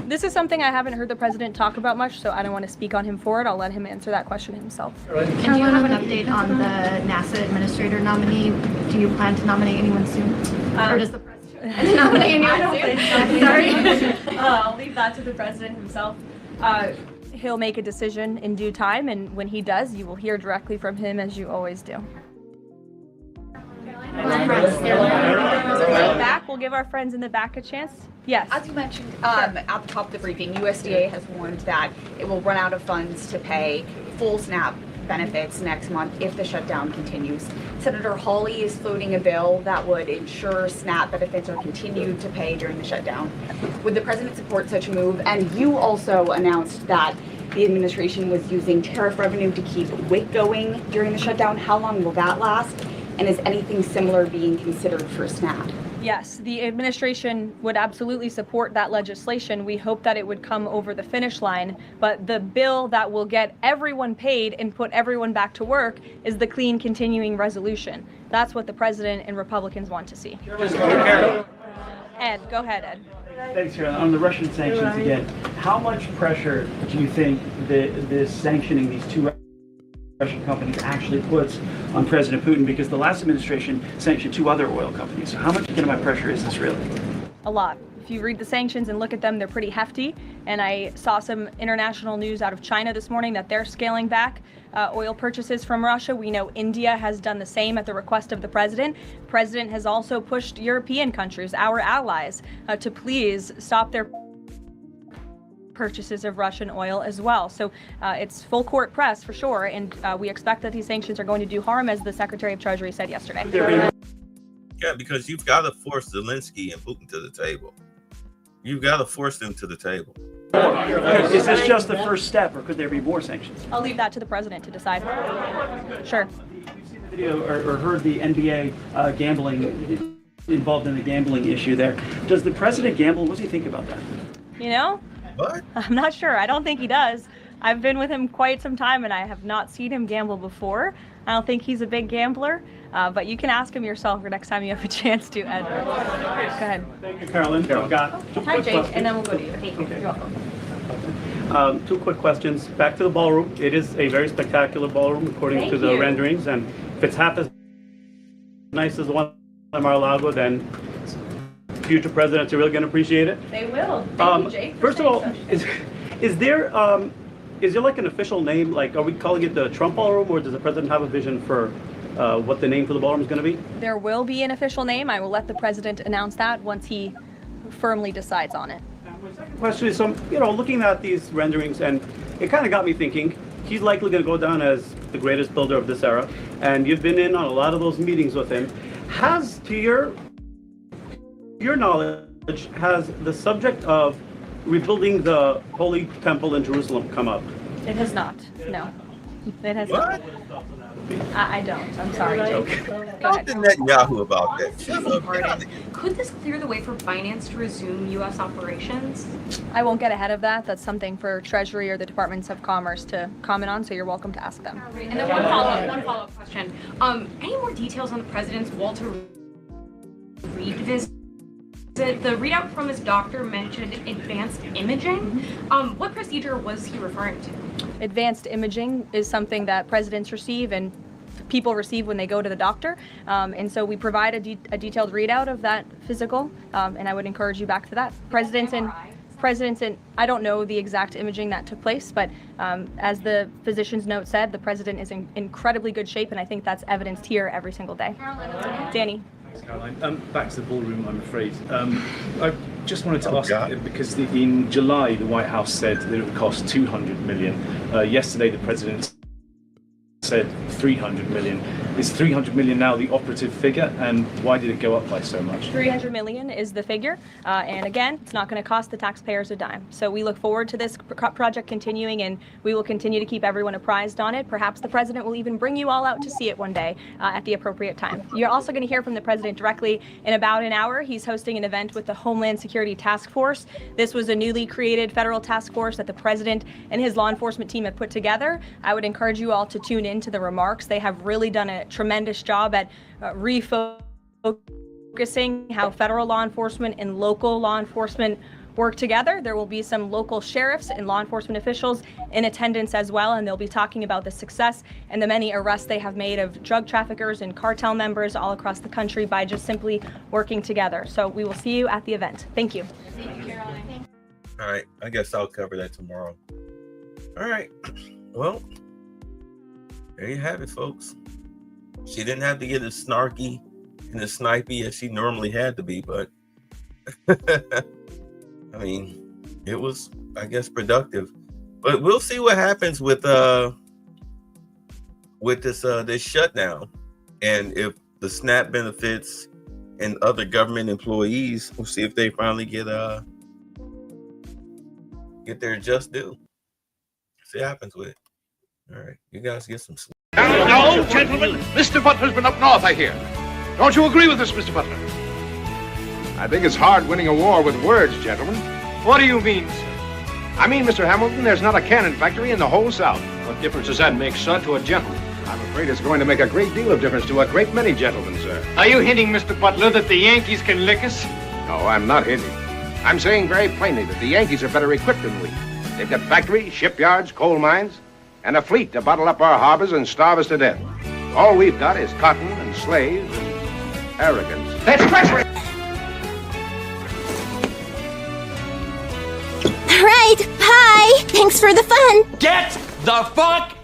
This is something I haven't heard the president talk about much, so I don't want to speak on him for it. I'll let him answer that question himself. And do you have an update on the NASA administrator nominee? Do you plan to nominate anyone soon? Or does the president nominate anyone soon? Sorry. I'll leave that to the president himself. He'll make a decision in due time, and when he does, you will hear directly from him, as you always do. Back, we'll give our friends in the back a chance. Yes. As you mentioned at the top of the briefing, USDA has warned that it will run out of funds to pay full SNAP benefits next month if the shutdown continues. Senator Hawley is floating a bill that would ensure SNAP benefits are continued to pay during the shutdown. Would the president support such a move? And you also announced that the administration was using tariff revenue to keep WIC going during the shutdown. How long will that last? And is anything similar being considered for SNAP? Yes, the administration would absolutely support that legislation. We hope that it would come over the finish line, but the bill that will get everyone paid and put everyone back to work is the clean continuing resolution. That's what the president and Republicans want to see. Ed, go ahead, Ed. Thanks, Caroline. On the Russian sanctions again, how much pressure do you think this sanctioning these 2 Russian companies actually puts on President Putin? Because the last administration sanctioned 2 other oil companies. So how much economic pressure is this really? A lot. If you read the sanctions and look at them, they're pretty hefty. And I saw some international news out of China this morning that they're scaling back oil purchases from Russia. We know India has done the same at the request of the president. The president has also pushed European countries, our allies, to please stop their purchases of Russian oil as well. So it's full court press for sure, and we expect that these sanctions are going to do harm, as the Secretary of Treasury said yesterday. Yeah, because you've got to force Zelensky and Putin to the table. You've got to force them to the table. Is this just the first step, or could there be more sanctions? I'll leave that to the president to decide. Sure. We've seen the video or heard the NBA gambling involved in the gambling issue there. Does the president gamble? What does he think about that? You know? What? I'm not sure. I don't think he does. I've been with him quite some time and I have not seen him gamble before. I don't think he's a big gambler, but you can ask him yourself for next time you have a chance to, Ed. Go ahead. Thank you, Caroline. I've got two Hi, quick Jake, questions. and then we'll go to you. Thank you. Okay. You're welcome. Two quick questions. Back to the ballroom. It is a very spectacular ballroom, according Thank to the you. renderings. And if it's half as nice as the one at Mar-a-Lago, then future presidents are really going to appreciate it. They will. Thank you, Jake. First of all, is there like an official name? Like, are we calling it the Trump Ballroom, or does the president have a vision for what the name for the ballroom is going to be? There will be an official name. I will let the president announce that once he firmly decides on it. Question is, looking at these renderings, and it kind of got me thinking, he's likely going to go down as the greatest builder of this era, and you've been in on a lot of those meetings with him. Has, to your knowledge, has the subject of rebuilding the Holy Temple in Jerusalem come up? It has not. No. It has What? not. I don't. I'm sorry, Jake. Go Talk ahead. to Netanyahu about that. Shut up. Get out of here. Could this clear the way for finance to resume U.S. operations? I won't get ahead of that. That's something for Treasury or the Departments of Commerce to comment on, so you're welcome to ask them. And then one follow-up question. Any more details on the president's Walter Reed visit? The readout from his doctor mentioned advanced imaging. What procedure was he referring to? Advanced imaging is something that presidents receive and people receive when they go to the doctor. And so we provide a detailed readout of that physical, and I would encourage you back to that. Presidents and I don't know the exact imaging that took place, but as the physician's note said, the president is in incredibly good shape, and I think that's evidenced here every single day. Danny. Caroline. Back to the ballroom, I'm afraid. I just wanted to ask, because in July, the White House said that it would cost $200 million. Yesterday, the president said $300 million. Is $300 million now the operative figure, and why did it go up by so much? $300 million is the figure, and again, it's not going to cost the taxpayers a dime. So we look forward to this project continuing, and we will continue to keep everyone apprised on it. Perhaps the president will even bring you all out to see it one day at the appropriate time. You're also going to hear from the president directly in about an hour. He's hosting an event with the Homeland Security Task Force. This was a newly created federal task force that the president and his law enforcement team have put together. I would encourage you all to tune in to the remarks. They have really done a tremendous job at refocusing how federal law enforcement and local law enforcement work together. There will be some local sheriffs and law enforcement officials in attendance as well, and they'll be talking about the success and the many arrests they have made of drug traffickers and cartel members all across the country by just simply working together. So we will see you at the event. Thank you. Thank you, Caroline. All right. I guess I'll cover that tomorrow. All right. Well, there you have it, folks. She didn't have to get as snarky and as snipey as she normally had to be, but I mean, it was, I guess, productive. But we'll see what happens with this shutdown, and if the SNAP benefits and other government employees, we'll see if they finally get their just due. See what happens with it. All right, you guys get some sleep. Now, gentlemen, Mr. Butler's been up north, I hear. Don't you agree with this, Mr. Butler? I think it's hard winning a war with words, gentlemen. What do you mean, sir? I mean, Mr. Hamilton, there's not a cannon factory in the whole South. What difference does that make, sir, to a gentleman? I'm afraid it's going to make a great deal of difference to a great many gentlemen, sir. Are you hinting, Mr. Butler, that the Yankees can lick us? No, I'm not hinting. I'm saying very plainly that the Yankees are better equipped than we. They've got factories, shipyards, coal mines, and a fleet to bottle up our harbors and starve us to death. All we've got is cotton and slaves and arrogance. That's treachery! All right, hi! Thanks for the fun! Get the fuck